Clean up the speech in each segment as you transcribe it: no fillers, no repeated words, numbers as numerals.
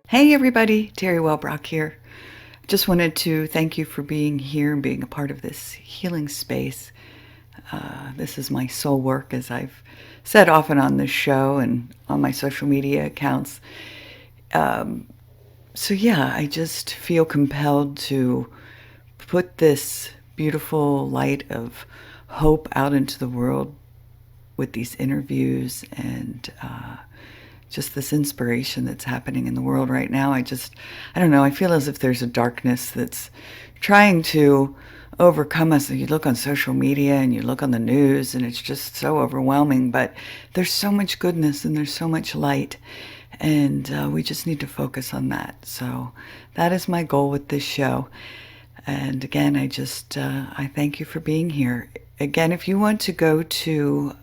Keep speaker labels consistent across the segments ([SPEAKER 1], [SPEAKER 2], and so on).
[SPEAKER 1] Hey everybody, Teri Wellbrock here. Just wanted to thank you for being here and being a part of this healing space. This is my soul work, as I've said often on this show and on my social media accounts. So I just feel compelled to put this beautiful light of hope out into the world with these interviews and just this inspiration that's happening in the world right now. I don't know, I feel as if there's a darkness that's trying to overcome us. You look on social media and you look on the news and it's just so overwhelming, but there's so much goodness and there's so much light. And we just need to focus on that. So that is my goal with this show. And again, I thank you for being here. Again, if you want to go to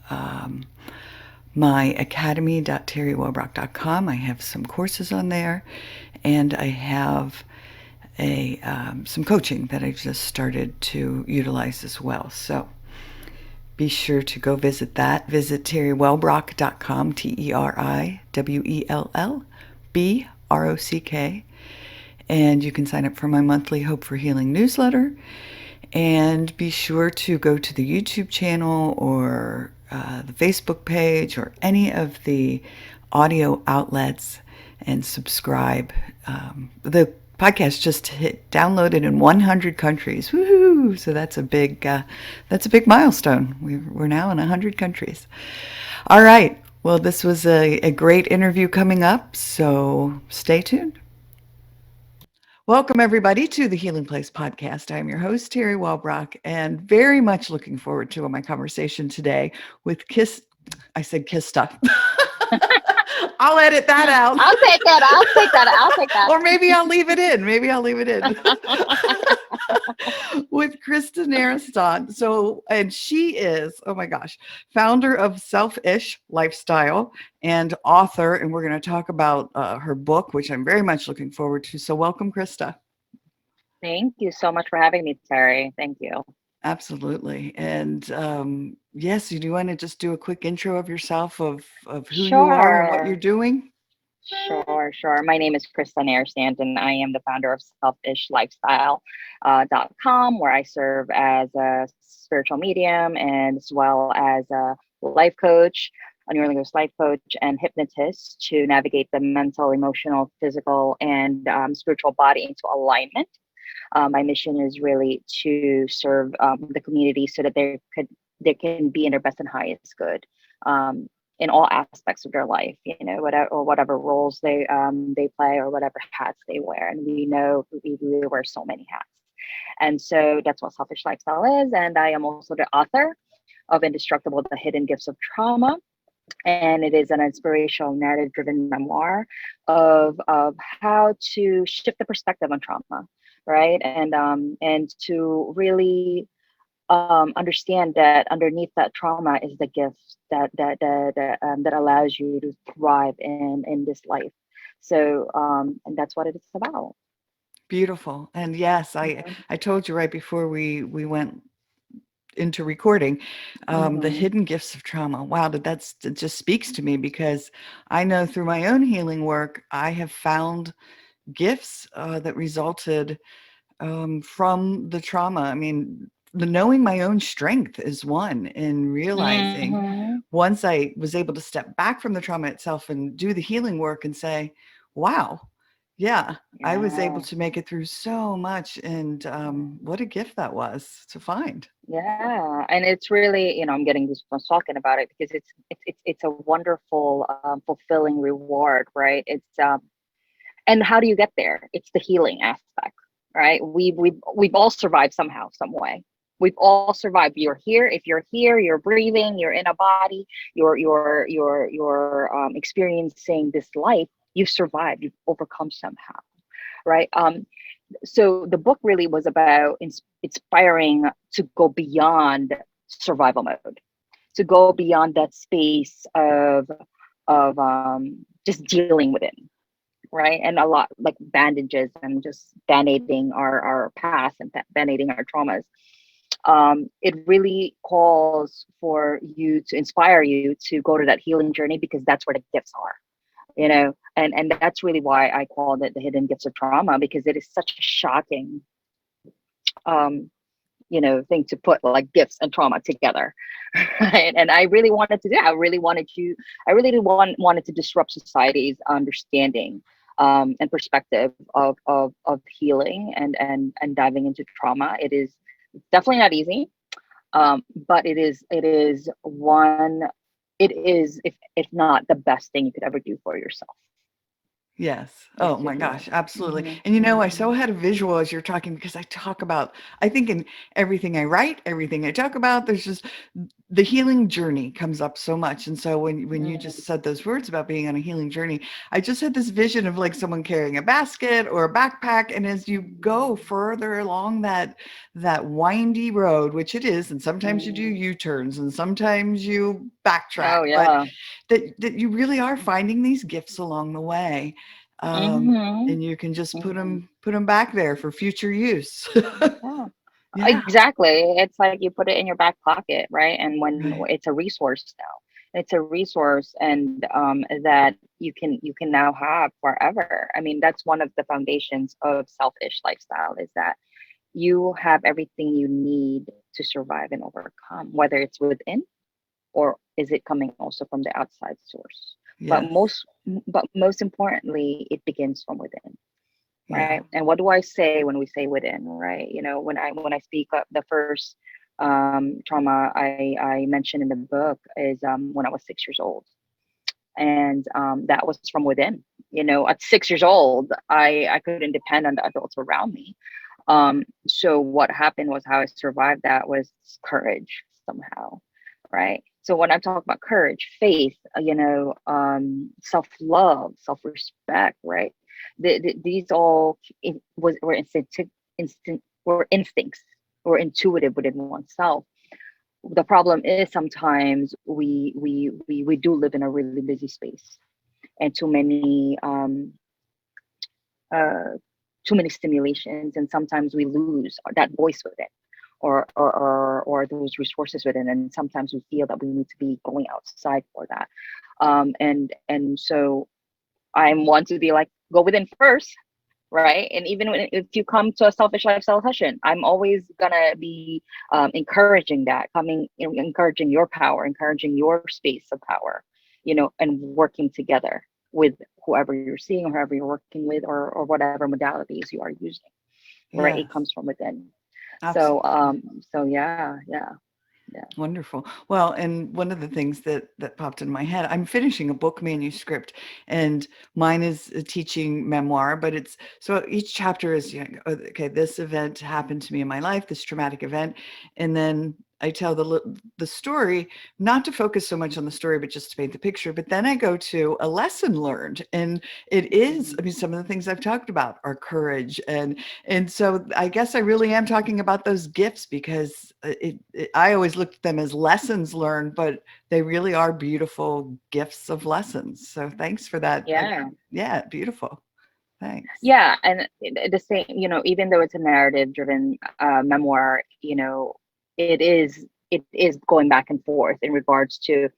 [SPEAKER 1] my academy.teriwellbrock.com. I have some courses on there, and I have some coaching that I've just started to utilize as well. So be sure to go visit that. Visit teriwellbrock.com, TeriWellbrock, and you can sign up for my monthly Hope for Healing newsletter. And be sure to go to the YouTube channel or the Facebook page or any of the audio outlets and subscribe. The podcast just hit downloaded in 100 countries. Woohoo! So that's a big milestone. We're now in 100 countries. All right. Well, this was a great interview coming up, so stay tuned. Welcome, everybody, to the Healing Place podcast. I'm your host, Teri Wellbrock, and very much looking forward to my conversation today with I said Kista. I'll edit that out.
[SPEAKER 2] I'll take that. I'll take that. I'll take that.
[SPEAKER 1] Or maybe I'll leave it in. With Krista Nerestant. And she is, oh my gosh, founder of Selfish Lifestyle and author. And we're going to talk about her book, which I'm very much looking forward to. So welcome, Krista.
[SPEAKER 2] Thank you so much for having me, Teri. Thank you.
[SPEAKER 1] Absolutely. And yes, you do want to just do a quick intro of yourself, of who you are and what you're
[SPEAKER 2] Sure.
[SPEAKER 1] doing?
[SPEAKER 2] Sure. My name is Krista Nerestant, and I am the founder of selfishlifestyle.com, where I serve as a spiritual medium and as well as a life coach, a neuro-linguistic life coach, and hypnotist to navigate the mental, emotional, physical, and spiritual body into alignment. My mission is really to serve the community so that they can be in their best and highest good in all aspects of their life. Whatever roles they play or whatever hats they wear. And we know we wear so many hats. And so that's what Selfish Lifestyle is. And I am also the author of Indestructible: The Hidden Gifts of Trauma. And it is an inspirational narrative driven memoir of how to shift the perspective on trauma, right? And to really understand that underneath that trauma is the gift that allows you to thrive in this life. So and that's what it is about.
[SPEAKER 1] Beautiful. And yes, I told you right before we went into recording, the
[SPEAKER 2] Mm-hmm.
[SPEAKER 1] hidden gifts of trauma. Wow, it just speaks to me because I know through my own healing work, I have found gifts that resulted from the trauma. I mean, the knowing my own strength is one, and realizing
[SPEAKER 2] Mm-hmm.
[SPEAKER 1] once I was able to step back from the trauma itself and do the healing work and say, wow, yeah, I was able
[SPEAKER 2] Yeah.
[SPEAKER 1] to make it through so much. And what a gift that was to find.
[SPEAKER 2] Yeah, and it's really, I'm getting goosebumps talking about it because it's a wonderful, fulfilling reward, right? And how do you get there? It's the healing aspect, right? We've all survived somehow, some way. We've all survived. You're here. If you're here, you're breathing. You're in a body. You're experiencing this life. You've survived. You've overcome somehow, right? So the book really was about inspiring to go beyond survival mode, to go beyond that space of just dealing with it, right? And a lot like bandages and just band-aiding our past and band-aiding our traumas. It really calls for you to inspire you to go to that healing journey because that's where the gifts are. You know, And that's really why I called it the hidden gifts of trauma, because it is such a shocking um thing to put like gifts and trauma together. Right? And I really wanted to do that. I really wanted to disrupt society's understanding and perspective of healing and diving into trauma. It's definitely not easy, but it is, if not the best thing you could ever do for yourself,
[SPEAKER 1] Yes.
[SPEAKER 2] is
[SPEAKER 1] Oh
[SPEAKER 2] to
[SPEAKER 1] my
[SPEAKER 2] heal.
[SPEAKER 1] gosh, absolutely.
[SPEAKER 2] Hmm.
[SPEAKER 1] And I so had a visual as you're talking because I talk about, I think in everything I write, everything I talk about, there's just the healing journey comes up so much. And so when you just said those words about being on a healing journey, I just had this vision of like someone carrying a basket or a backpack. And as you go further along that windy road, which it is, and sometimes you do U-turns and sometimes you backtrack,
[SPEAKER 2] Oh
[SPEAKER 1] but
[SPEAKER 2] yeah.
[SPEAKER 1] that you really are finding these gifts along the way.
[SPEAKER 2] Hmm.
[SPEAKER 1] And you can just put
[SPEAKER 2] Hmm.
[SPEAKER 1] them back there for future use.
[SPEAKER 2] Yeah.
[SPEAKER 1] Yeah,
[SPEAKER 2] Exactly. It's like you put it in your back pocket, right? And when
[SPEAKER 1] right.
[SPEAKER 2] it's a resource now, it's a resource, and that you can now have forever. I mean, that's one of the foundations of selfish lifestyle, is that you have everything you need to survive and overcome, whether it's within or is it coming also from the outside source. But
[SPEAKER 1] Yes.
[SPEAKER 2] most importantly, it begins from within,
[SPEAKER 1] Yeah.
[SPEAKER 2] right? And what do I say when we say within, right? When I speak of the first trauma I mentioned in the book is when I was 6 years old, and that was from within. At 6 years old, I couldn't depend on the adults around me. So what happened was, how I survived that was courage somehow, right? So when I talk about courage, faith, self-love, self-respect, right? These all were instincts, were intuitive within oneself. The problem is sometimes we do live in a really busy space, and uh, too many stimulations, and sometimes we lose that voice within, or those resources within, and sometimes we feel that we need to be going outside for that. And so I'm one to be like, go within first, right? And even if you come to a selfish lifestyle session, I'm always gonna be encouraging that, encouraging your power, encouraging your space of power, and working together with whoever you're seeing, or whoever you're working with, or whatever modalities you are using, right? It
[SPEAKER 1] Yes.
[SPEAKER 2] comes from within. So
[SPEAKER 1] Absolutely.
[SPEAKER 2] yeah, yeah, yeah.
[SPEAKER 1] Wonderful. Well, and one of the things that popped in my head, I'm finishing a book manuscript, and mine is a teaching memoir, but it's so each chapter is, okay, this event happened to me in my life, this traumatic event, and then I tell the story, not to focus so much on the story, but just to paint the picture. But then I go to a lesson learned, and it is, I mean, some of the things I've talked about are courage, and so I guess I really am talking about those gifts because I always looked at them as lessons learned, but they really are beautiful gifts of lessons. So thanks for that.
[SPEAKER 2] Yeah.
[SPEAKER 1] Yeah, beautiful. Thanks.
[SPEAKER 2] Yeah, and the same, even though it's a narrative driven memoir, it is going back and forth in regards to,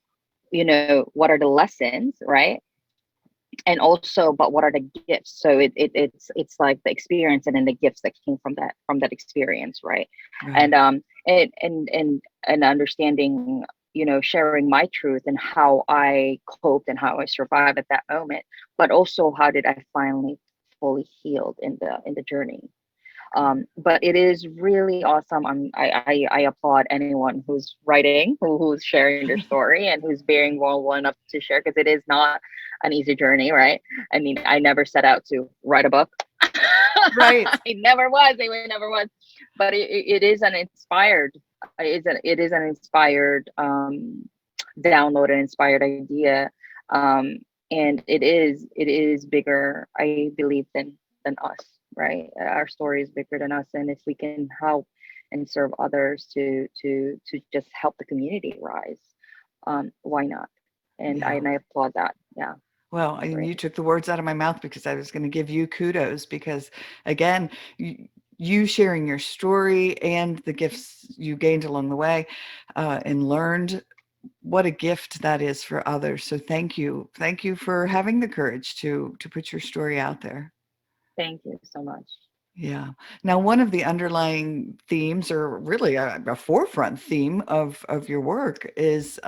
[SPEAKER 2] what are the lessons, right? And also, but what are the gifts? So it's like the experience and then the gifts that came from that experience, right? And
[SPEAKER 1] Right.
[SPEAKER 2] and understanding, sharing my truth and how I coped and how I survived at that moment, but also how did I finally fully healed in the journey. But it is really awesome. I applaud anyone who's writing, who's sharing their story, and who's being vulnerable enough to share, because it is not an easy journey, right? I mean, I never set out to write a book.
[SPEAKER 1] Right.
[SPEAKER 2] It never was. It never was. But it is an inspired. It is an inspired download, an inspired idea, and it is bigger, I believe, than us, right? Our story is bigger than us, and if we can help and serve others to just help the community rise, why not? and I
[SPEAKER 1] Yeah.
[SPEAKER 2] and I applaud that. Yeah,
[SPEAKER 1] Well, and
[SPEAKER 2] great.
[SPEAKER 1] you took the words out of my mouth because I was going to give you kudos because, again, you sharing your story and the gifts you gained along the way and learned. what a gift that is for others. So thank you for having the courage to put your story out there.
[SPEAKER 2] Thank you so much.
[SPEAKER 1] Yeah. Now, one of the underlying themes, or really a forefront theme of your work, is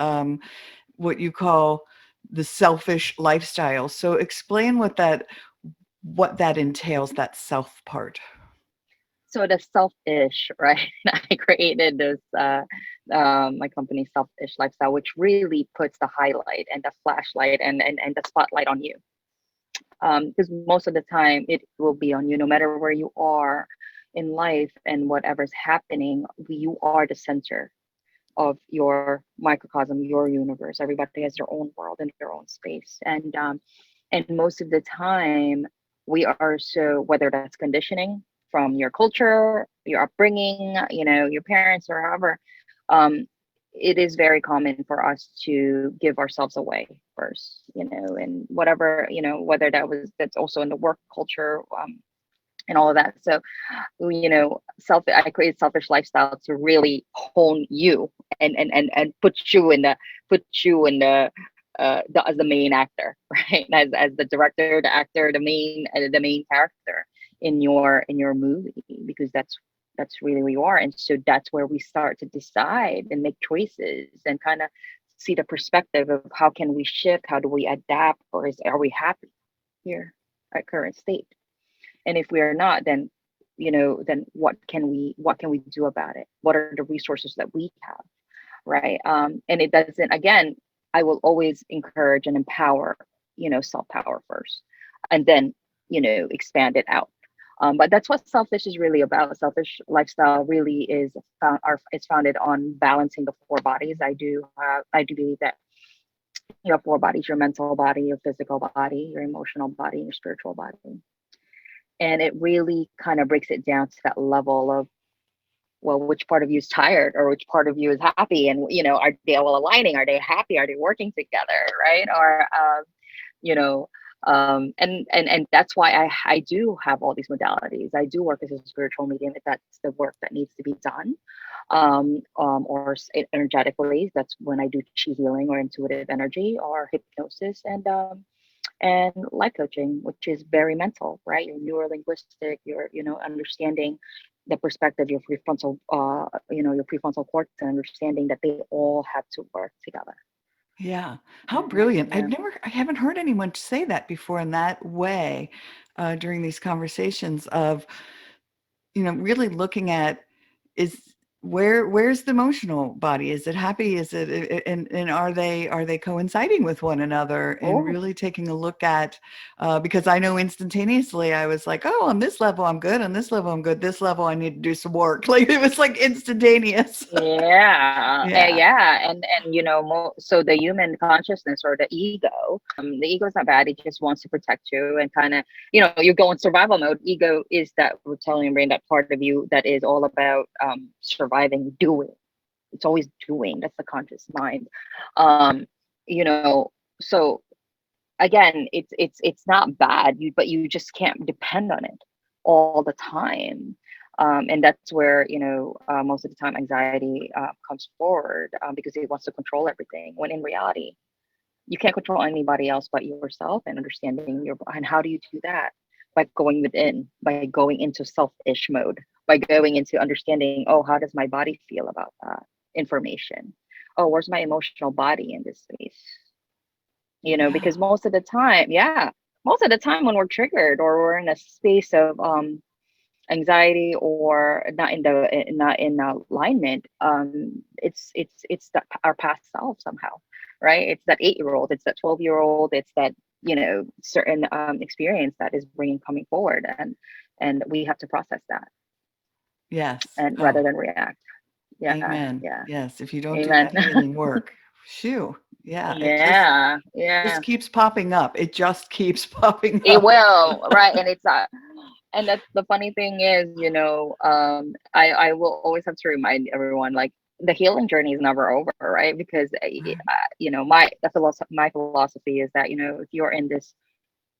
[SPEAKER 1] what you call the selfish lifestyle. So, explain what that entails, that self part.
[SPEAKER 2] So the selfish, right? I created this my company Selfish Lifestyle, which really puts the highlight and the flashlight and the spotlight on you. Because most of the time it will be on you, no matter where you are in life and whatever's happening, you are the center of your microcosm, your universe. Everybody has their own world and their own space, and most of the time we are, so whether that's conditioning from your culture, your upbringing, your parents or however, um, it is very common for us to give ourselves away first, and whatever, whether that's also in the work culture, and all of that. So, I created Selfish Lifestyle to really hone you and put you in the as the main actor, right? As the director, the actor, the main character in your movie, because that's really who you are. And so that's where we start to decide and make choices and kind of see the perspective of how can we shift, how do we adapt, or are we happy here at current state? And if we are not, then then what can we do about it? What are the resources that we have, right? And it doesn't, again, I will always encourage and empower, self power first, and then expand it out. But that's what Selfish is really about. Selfish Lifestyle really is founded on balancing the four bodies. I do believe that you have four bodies: your mental body, your physical body, your emotional body, and your spiritual body. And it really kind of breaks it down to that level of, well, which part of you is tired or which part of you is happy, and are they all aligning, are they happy, are they working together, right? Or you know and that's why I do have all these modalities. I do work as a spiritual medium if that's the work that needs to be done, or energetically, that's when I do chi healing or intuitive energy or hypnosis, and life coaching, which is very mental, right? Your neuro-linguistic, your understanding the perspective, your prefrontal cortex, and understanding that they all have to work together.
[SPEAKER 1] Yeah. How brilliant.
[SPEAKER 2] Yeah.
[SPEAKER 1] I haven't heard anyone say that before in that way during these conversations of, really looking at is where's the emotional body? Is it happy? Is it and are they coinciding with one another, and
[SPEAKER 2] Oh,
[SPEAKER 1] really taking a look at because I know instantaneously I was like, oh, on this level I'm good, on this level I'm good, this level I need to do some work. Like it was like instantaneous.
[SPEAKER 2] yeah,
[SPEAKER 1] Yeah.
[SPEAKER 2] yeah, and so the human consciousness or the ego is not bad. It just wants to protect you and kind of, you go in survival mode. Ego is that reptilian brain, that part of you that is all about surviving, doing. It's always doing. That's the conscious mind. Um, you know, so again, it's not bad, but you just can't depend on it all the time. And that's where most of the time anxiety comes forward, because it wants to control everything, when in reality you can't control anybody else but yourself, and understanding and how do you do that? By going within, by going into selfish mode, by going into understanding, oh, how does my body feel about that information? Oh, where's my emotional body in this space?
[SPEAKER 1] Yeah.
[SPEAKER 2] Because most of the time when we're triggered or we're in a space of anxiety or not in alignment, our past self somehow, right? It's that 8-year-old, it's that 12-year-old, it's that certain experience that is bringing coming forward, and we have to process that,
[SPEAKER 1] Yes.
[SPEAKER 2] and rather
[SPEAKER 1] Oh,
[SPEAKER 2] than react. Yeah,
[SPEAKER 1] amen.
[SPEAKER 2] yeah.
[SPEAKER 1] Yes. If you don't do
[SPEAKER 2] Amen.
[SPEAKER 1] that healing work, shoo. Yeah.
[SPEAKER 2] Yeah,
[SPEAKER 1] Just
[SPEAKER 2] yeah.
[SPEAKER 1] keeps popping up. It just keeps popping
[SPEAKER 2] It
[SPEAKER 1] up.
[SPEAKER 2] will, right? And that's the funny thing is, I will always have to remind everyone, like, the healing journey is never over, right? Because my philosophy is that, if you're in this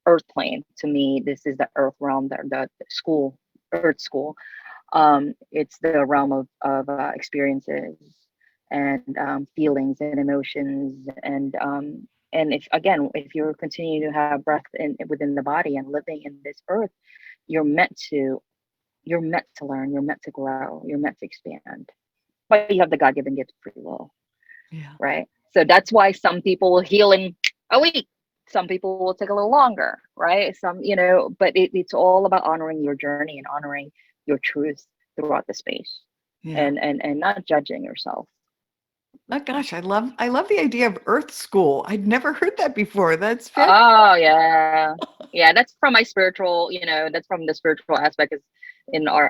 [SPEAKER 2] earth plane, to me this is the earth realm, the school, earth school. It's the realm of experiences, and feelings and emotions, and if again, if you continue to have breath in within the body and living in this earth, you're meant to you're meant to learn, you're meant to grow, you're meant to expand, but you have the God-given gift of free will,
[SPEAKER 1] Yeah.
[SPEAKER 2] right? So that's why some people will heal in a week, some people will take a little longer, right? Some, but it's all about honoring your journey and honoring your truth throughout the space,
[SPEAKER 1] Yeah.
[SPEAKER 2] and not judging yourself.
[SPEAKER 1] Oh gosh, I love the idea of Earth School. I'd never heard that before. That's fantastic.
[SPEAKER 2] Oh yeah, yeah. That's from my spiritual. That's from the spiritual aspect. Is in our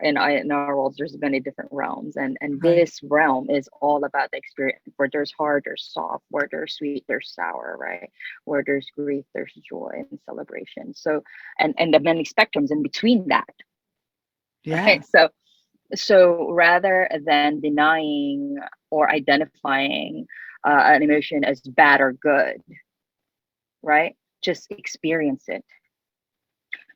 [SPEAKER 2] worlds, there's many different realms, and
[SPEAKER 1] Right.
[SPEAKER 2] this realm is all about the experience. Where there's hard, there's soft. Where there's sweet, there's sour. Right. Where there's grief, there's joy and celebration. So, and the many spectrums in between that. Right.
[SPEAKER 1] Yes.
[SPEAKER 2] So rather than denying or identifying an emotion as bad or good, right? Just experience it.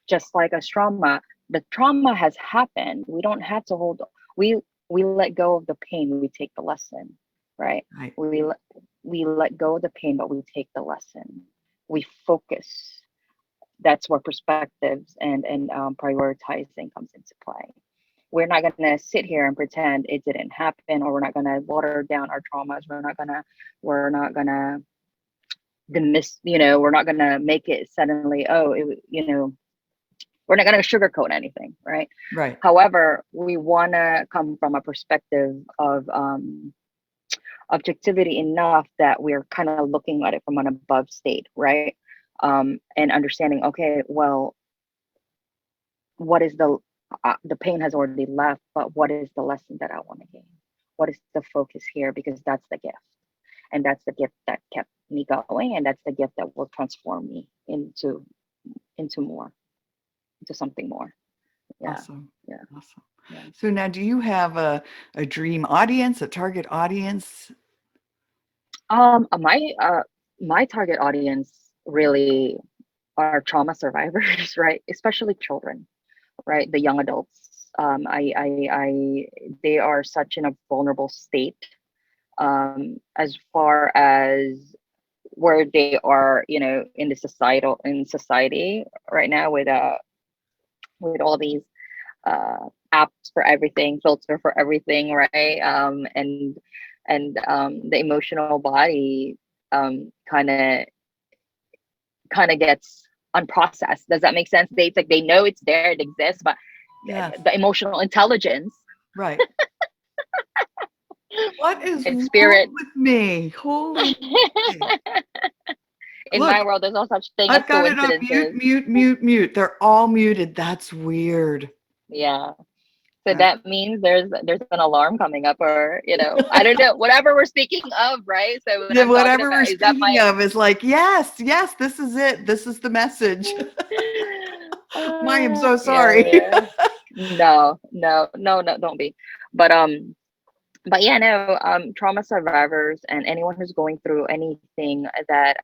[SPEAKER 2] Just like a trauma, the trauma has happened. We don't have to hold. We we let go of the pain. We take the lesson, right?
[SPEAKER 1] Right.
[SPEAKER 2] We let go of the pain, but we take the lesson. We focus. That's where perspectives and prioritizing comes into play. We're not going to sit here and pretend it didn't happen, or we're not going to water down our traumas. We're not going to we're not going to make it suddenly, oh, we're not going to sugarcoat anything, right?
[SPEAKER 1] Right.
[SPEAKER 2] However, we want to come from a perspective of objectivity enough that we're kind of looking at it from an above state, right? And understanding, okay, well, what is the pain has already left, but what is the lesson that I want to gain? What is the focus here? Because that's the gift, and that's the gift that kept me going, and that's the gift that will transform me into more, into something more. Yeah,
[SPEAKER 1] Awesome.
[SPEAKER 2] yeah,
[SPEAKER 1] Awesome.
[SPEAKER 2] yeah.
[SPEAKER 1] So now do you have a dream audience, a target audience?
[SPEAKER 2] My target audience really are trauma survivors, right? Especially children, right? The young adults. They are such in a vulnerable state, as far as where they are, in the society right now, with all these apps for everything, filter for everything, right? And the emotional body kind of gets unprocessed. Does that make sense? It's like they know it's there, it exists, but
[SPEAKER 1] Yes.
[SPEAKER 2] the emotional intelligence
[SPEAKER 1] Right. What is
[SPEAKER 2] and
[SPEAKER 1] wrong
[SPEAKER 2] spirit.
[SPEAKER 1] with me? Holy moly.
[SPEAKER 2] In my
[SPEAKER 1] Look,
[SPEAKER 2] world, there's no such thing as
[SPEAKER 1] I've got it on mute,
[SPEAKER 2] coincidences.
[SPEAKER 1] mute, mute, mute. They're all muted. That's weird.
[SPEAKER 2] Yeah. So
[SPEAKER 1] That's
[SPEAKER 2] that means there's an alarm coming up, or I don't know, whatever we're speaking of, right? So when
[SPEAKER 1] yeah,
[SPEAKER 2] I'm talking
[SPEAKER 1] whatever we're
[SPEAKER 2] about, is that
[SPEAKER 1] speaking
[SPEAKER 2] my
[SPEAKER 1] of is like, yes, yes, this is it. This is the message. I am so
[SPEAKER 2] yeah,
[SPEAKER 1] sorry.
[SPEAKER 2] yeah. No, no, no, no, don't be. But yeah, no, trauma survivors and anyone who's going through anything that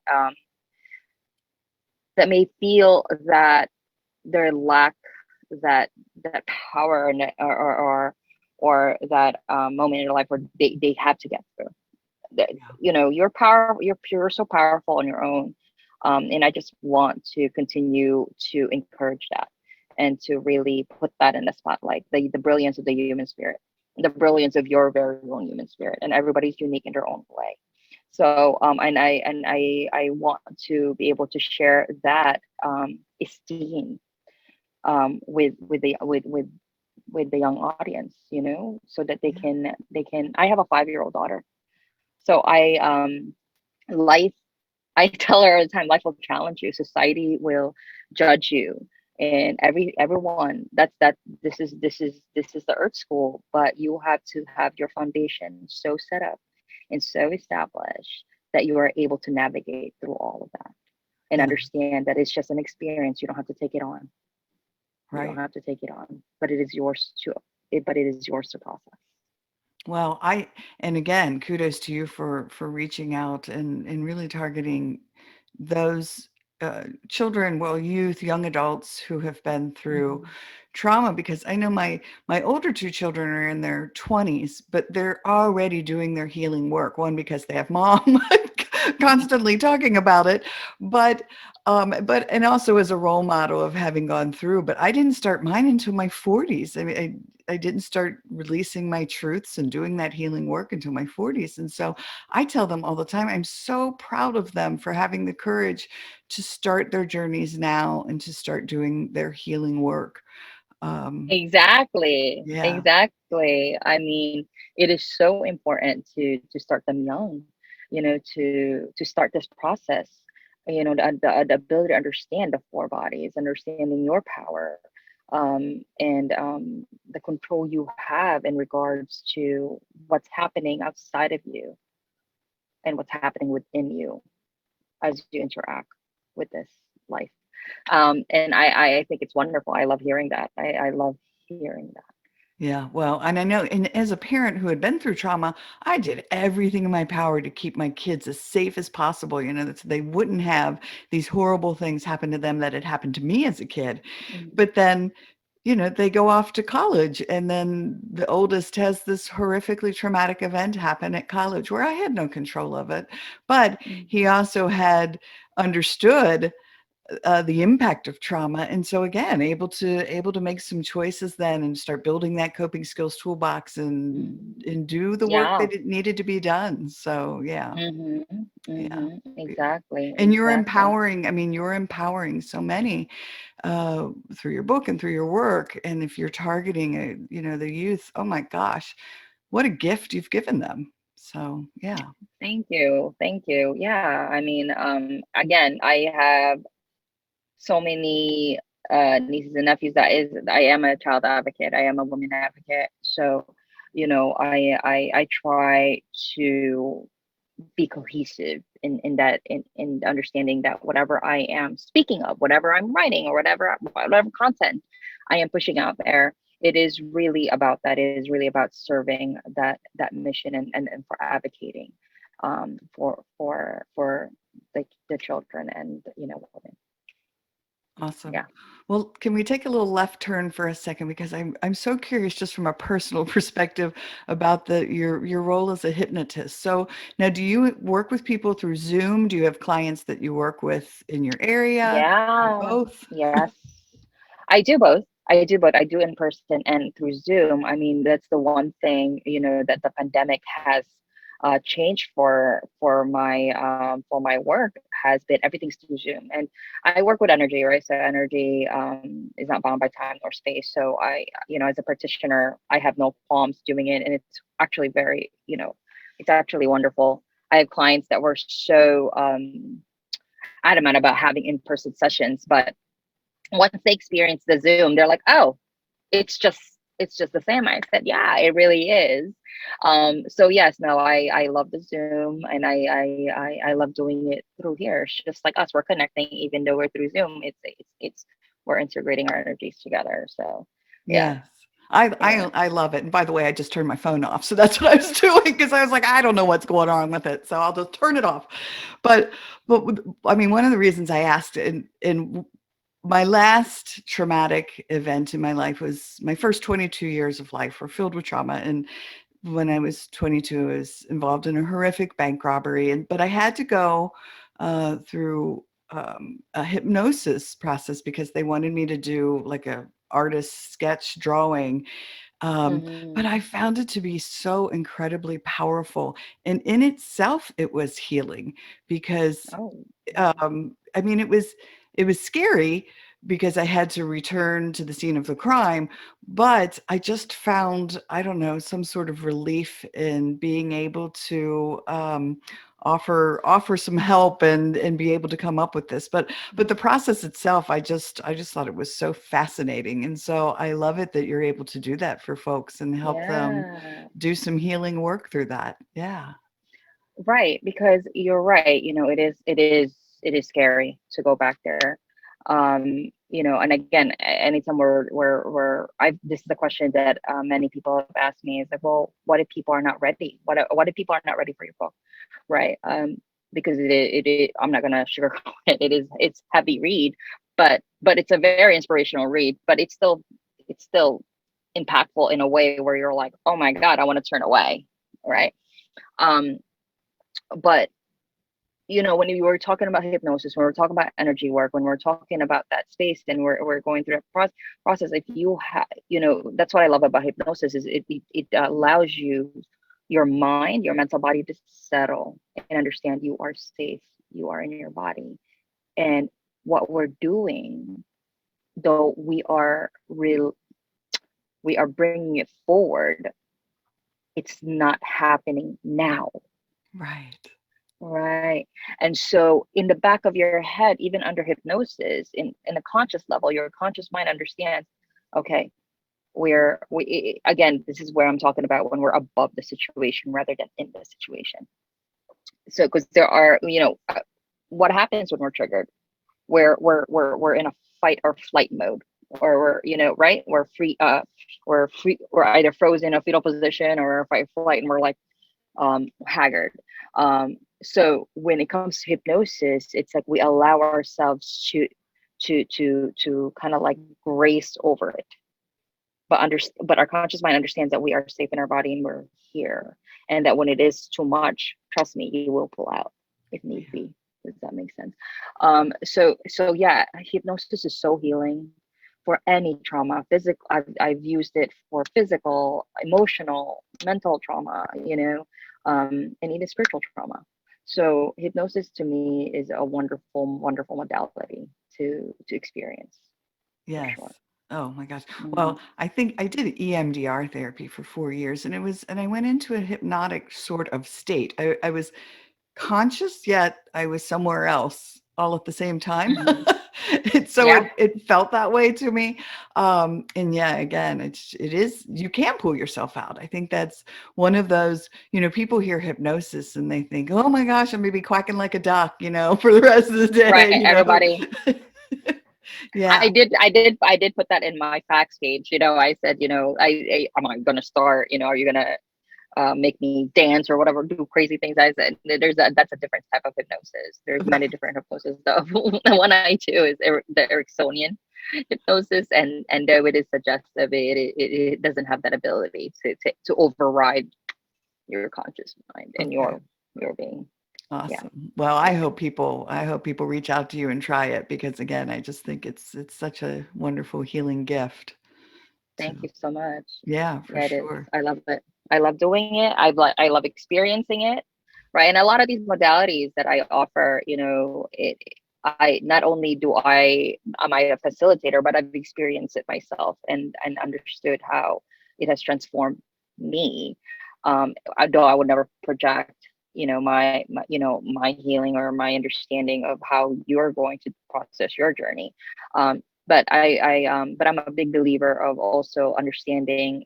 [SPEAKER 2] may feel that their lack that power, or that moment in their life where they have to get through. That,
[SPEAKER 1] Yeah.
[SPEAKER 2] you're power, you're so powerful on your own. And I just want to continue to encourage that, and to really put that in the spotlight, the brilliance of the human spirit, the brilliance of your very own human spirit, and everybody's unique in their own way. So and I want to be able to share that esteem, with the young audience, so that they
[SPEAKER 1] Yeah.
[SPEAKER 2] can. I have a 5-year-old daughter, so life I tell her all the time, life will challenge you, society will judge you, and everyone. This is the earth school, but you have to have your foundation so set up and so established that you are able to navigate through all of that, and
[SPEAKER 1] Yeah.
[SPEAKER 2] understand that it's just an experience. You don't have to take it on. You don't
[SPEAKER 1] Right.
[SPEAKER 2] have to take it on, but it is yours to process.
[SPEAKER 1] Well, and again, kudos to you for reaching out and really targeting those children, well, youth, young adults who have been through
[SPEAKER 2] Mhm.
[SPEAKER 1] trauma, because I know my older two children are in their 20s, but they're already doing their healing work. One, because they have mom constantly talking about it, but and also as a role model of having gone through. But I didn't start mine until my 40s. I mean, I didn't start releasing my truths and doing that healing work until my 40s. And so I tell them all the time, I'm so proud of them for having the courage to start their journeys now and to start doing their healing work.
[SPEAKER 2] Exactly,
[SPEAKER 1] Yeah.
[SPEAKER 2] exactly. I mean, it is so important to start them young, to start this process. The ability to understand the four bodies, understanding your power, and the control you have in regards to what's happening outside of you and what's happening within you as you interact with this life. And I think it's wonderful. I love hearing that. I love hearing that.
[SPEAKER 1] Yeah, well, and I know, and as a parent who had been through trauma, I did everything in my power to keep my kids as safe as possible, that so they wouldn't have these horrible things happen to them that had happened to me as a kid.
[SPEAKER 2] Mhm,
[SPEAKER 1] But then, they go off to college, and then the oldest has this horrifically traumatic event happen at college where I had no control of it. But he
[SPEAKER 2] mhm,
[SPEAKER 1] also had understood the impact of trauma, and so again able to make some choices then and start building that coping skills toolbox and do the work
[SPEAKER 2] yeah.
[SPEAKER 1] that it needed to be done. So yeah. Yeah. Beautiful.
[SPEAKER 2] Exactly,
[SPEAKER 1] And you're
[SPEAKER 2] exactly.
[SPEAKER 1] empowering, I mean, you're empowering so many through your book and through your work. And if you're targeting the youth, oh my gosh, what a gift you've given them. So yeah.
[SPEAKER 2] Thank you. Thank you. Yeah. I mean, again, I have so many nieces and nephews. I am a child advocate. I am a woman advocate. So, I try to be cohesive in that in understanding that whatever I am speaking of, whatever I'm writing, or whatever content I am pushing out there, it is really about that. It is really about serving that mission, and for advocating for the children and women.
[SPEAKER 1] Awesome.
[SPEAKER 2] Yeah.
[SPEAKER 1] Well, can we take a little left turn for a second, because I'm so curious just from a personal perspective about your role as a hypnotist. So now, do you work with people through Zoom? Do you have clients that you work with in your area, or
[SPEAKER 2] Yeah.
[SPEAKER 1] both?
[SPEAKER 2] Yes. I do both. I do both. I do in person and through Zoom. I mean, that's the one thing, that the pandemic has changed for my work has been everything's through Zoom. And I work with energy, right? So energy is not bound by time or space. So as a practitioner, I have no qualms doing it, and it's actually it's actually wonderful. I have clients that were so adamant about having in-person sessions, but once they experience the Zoom, they're like, oh, it's just the same. I said, yeah, it really is. So yes, no, I love the Zoom, and I love doing it through here. It's just like us, we're connecting, even though we're through Zoom. It's we're integrating our energies together. So yeah,
[SPEAKER 1] Yes. I,
[SPEAKER 2] yeah,
[SPEAKER 1] I I love it. And by the way, I just turned my phone off. So that's what I was doing, because I was like, I don't know what's going on with it. So I'll just turn it off. But I mean, one of the reasons I asked, in my last traumatic event in my life was my first 22 years of life were filled with trauma. And when I was 22, I was involved in a horrific bank robbery. But I had to go through a hypnosis process because they wanted me to do like a artist sketch drawing. But I
[SPEAKER 2] hmm,
[SPEAKER 1] found it to be so incredibly powerful. And in itself, it was healing, because
[SPEAKER 2] oh,
[SPEAKER 1] I mean, it was scary because I had to return to the scene of the crime, but I just found, I don't know, some sort of relief in being able to offer some help and be able to come up with this. But the process itself, I just thought it was so fascinating, and so I love it that you're able to do that for folks and help them
[SPEAKER 2] yeah.
[SPEAKER 1] do some healing work through that. Yeah.
[SPEAKER 2] Right, because you're right. It is scary to go back there. And again, anytime I this is the question that many people have asked me is like, well, what if people are not ready? What if people are not ready for your book, right? Because I'm not gonna sugarcoat it. It's heavy read, but it's a very inspirational read. But it's still it's still impactful in a way where you're like, oh my God, I want to turn away. Right. Um, but when you were talking about hypnosis, when we're talking about energy work, when we're talking about that space, and we're going through that process, if you have, that's what I love about hypnosis is it allows your mind, your mental body to settle and understand you are safe, you are in your body. And what we're doing, though we are bringing it forward, it's not happening now.
[SPEAKER 1] Right.
[SPEAKER 2] Right. And so in the back of your head, even under hypnosis, in the conscious level, your conscious mind understands, okay, again, this is where I'm talking about when we're above the situation rather than in the situation. So because there are, what happens when we're triggered? We're in a fight or flight mode, or right? We're either frozen in a fetal position or fight or flight, and we're like haggard. So when it comes to hypnosis, it's like we allow ourselves to kind of like grace over it, but our conscious mind understands that we are safe in our body and we're here, and that when it is too much, trust me, you will pull out if need
[SPEAKER 1] Yeah.
[SPEAKER 2] be. Does that make sense? So yeah, hypnosis is so healing for any trauma. Physical, I've used it for physical, emotional, mental trauma, and even spiritual trauma. So hypnosis to me is a wonderful, wonderful modality to experience, for
[SPEAKER 1] Yes.
[SPEAKER 2] sure.
[SPEAKER 1] Oh my gosh.
[SPEAKER 2] Mhm.
[SPEAKER 1] Well, I think I did EMDR therapy for 4 years, and I went into a hypnotic sort of state. I was conscious, yet I was somewhere else all at the same time.
[SPEAKER 2] Mhm.
[SPEAKER 1] So
[SPEAKER 2] Yeah.
[SPEAKER 1] it felt that way to me. And yeah, again, it is, you can pull yourself out. I think that's one of those, people hear hypnosis and they think, oh my gosh, I'm gonna be quacking like a duck, for the rest of the
[SPEAKER 2] Right.
[SPEAKER 1] day,
[SPEAKER 2] Everybody.
[SPEAKER 1] Yeah.
[SPEAKER 2] I did put that in my facts page. I said, am I gonna start? Are you gonna make me dance or whatever, do crazy things? I said, that's a different type of hypnosis. There's many different hypnosis. The one I do is the Ericksonian hypnosis, and though it is suggestive, it doesn't have that ability to override your conscious mind and
[SPEAKER 1] Okay.
[SPEAKER 2] your being. Yeah.
[SPEAKER 1] Awesome. Well, I hope people reach out to you and try it, because again, I just think it's such a wonderful healing gift
[SPEAKER 2] Thank
[SPEAKER 1] to,
[SPEAKER 2] you so much.
[SPEAKER 1] yeah, for
[SPEAKER 2] Yeah, it is.
[SPEAKER 1] sure.
[SPEAKER 2] I love it. I love doing it. I love experiencing it. Right. And a lot of these modalities that I offer, I not only do am I a facilitator, but I've experienced it myself and understood how it has transformed me. Although I would never project, my healing or my understanding of how you're going to process your journey. But I'm a big believer of also understanding,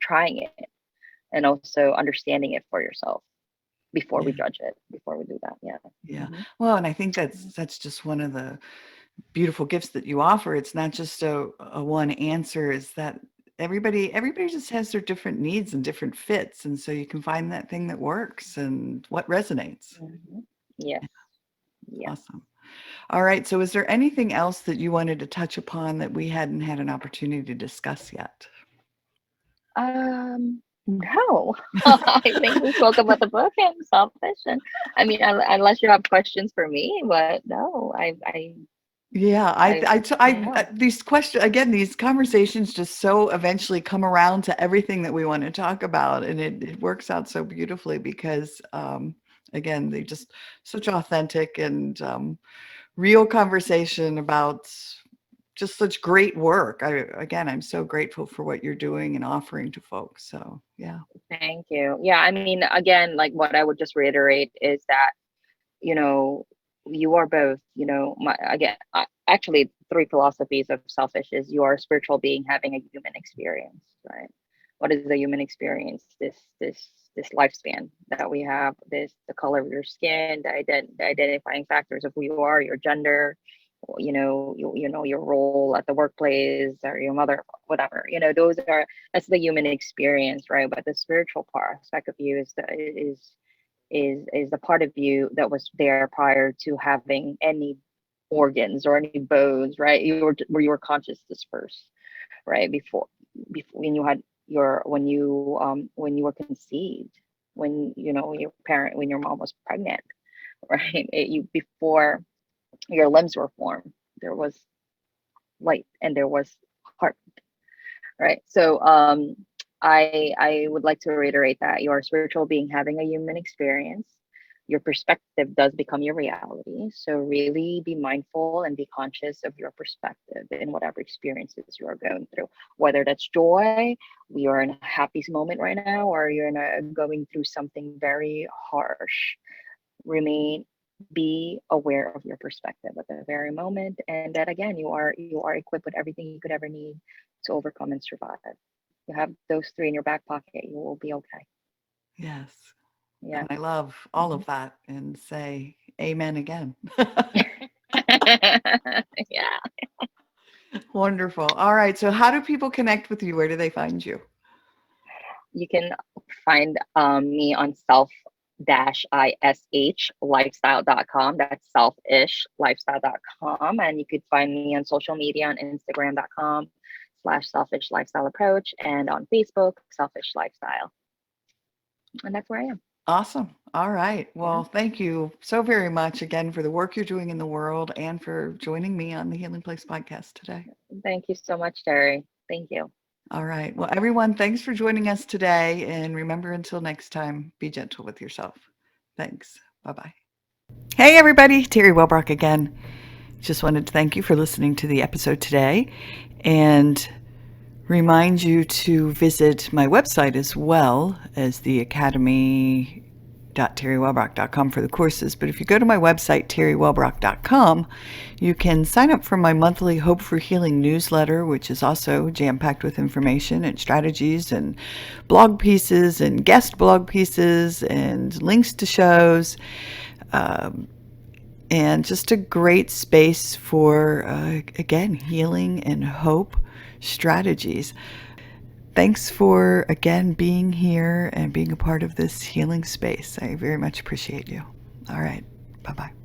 [SPEAKER 2] trying it, and also understanding it for yourself before we
[SPEAKER 1] Yeah.
[SPEAKER 2] judge it, before we do that. Yeah.
[SPEAKER 1] Yeah.
[SPEAKER 2] Hmm.
[SPEAKER 1] Well, and I think that's just one of the beautiful gifts that you offer. It's not just a one answer, is that everybody just has their different needs and different fits. And so you can find that thing that works and what resonates.
[SPEAKER 2] Hmm. Yes. Yes.
[SPEAKER 1] Awesome. All right. So is there anything else that you wanted to touch upon that we hadn't had an opportunity to discuss yet?
[SPEAKER 2] No. I think we spoke about the book and selfish, and I mean, unless you have questions for me, but no,
[SPEAKER 1] Yeah,
[SPEAKER 2] yeah.
[SPEAKER 1] these questions, again, these conversations just so eventually come around to everything that we want to talk about, and it works out so beautifully because, again, they just such authentic and real conversation about just such great work. I'm so grateful for what you're doing and offering to folks. So yeah,
[SPEAKER 2] Thank you. Yeah, I mean, again, like what I would just reiterate is that, you know, you are both, actually three philosophies of selfish is you are a spiritual being having a human experience, right? What is the human experience? This lifespan that we have, the color of your skin, the identifying factors of who you are, your gender, your role at the workplace or your mother, whatever, that's the human experience, right? But the spiritual part aspect of you is the part of you that was there prior to having any organs or any bones, right? You were consciousness first. right? Before when you were conceived, when when your mom was pregnant, right? You before your limbs were formed, there was light and there was heart, right? So I would like to reiterate that you're a spiritual being having a human experience. Your perspective does become your reality. So really be mindful and be conscious of your perspective in whatever experiences you are going through, whether that's joy, we are in a happy moment right now, or you're going through something very harsh. Remain Be aware of your perspective at the very moment, and that again, you are equipped with everything you could ever need to overcome and survive. You have those three in your back pocket, you will be okay.
[SPEAKER 1] Yes.
[SPEAKER 2] Yeah.
[SPEAKER 1] And I love all
[SPEAKER 2] Mhm.
[SPEAKER 1] of that and say amen again.
[SPEAKER 2] Yeah.
[SPEAKER 1] Wonderful. All right. So, how do people connect with you? Where do they find you?
[SPEAKER 2] You can find me on self-ish lifestyle.com. That's selfish lifestyle.com. And you could find me on social media on Instagram.com/selfish lifestyle approach, and on Facebook, selfish lifestyle. And that's where I am.
[SPEAKER 1] Awesome. All right.
[SPEAKER 2] Yeah.
[SPEAKER 1] Well, thank you so very much again for the work you're doing in the world and for joining me on the Healing Place podcast today.
[SPEAKER 2] Thank you so much, Teri. Thank you.
[SPEAKER 1] All right. Well, everyone, thanks for joining us today. And remember, until next time, be gentle with yourself. Thanks. Bye bye. Hey, everybody. Teri Wellbrock again. Just wanted to thank you for listening to the episode today and remind you to visit my website as well as the academy.teriwellbrock.com for the courses. But if you go to my website, teriwellbrock.com, you can sign up for my monthly Hope for Healing newsletter, which is also jam-packed with information and strategies and blog pieces and guest blog pieces and links to shows. And just a great space for, again, healing and hope strategies. Thanks for, again, being here and being a part of this healing space. I very much appreciate you. All right. Bye-bye.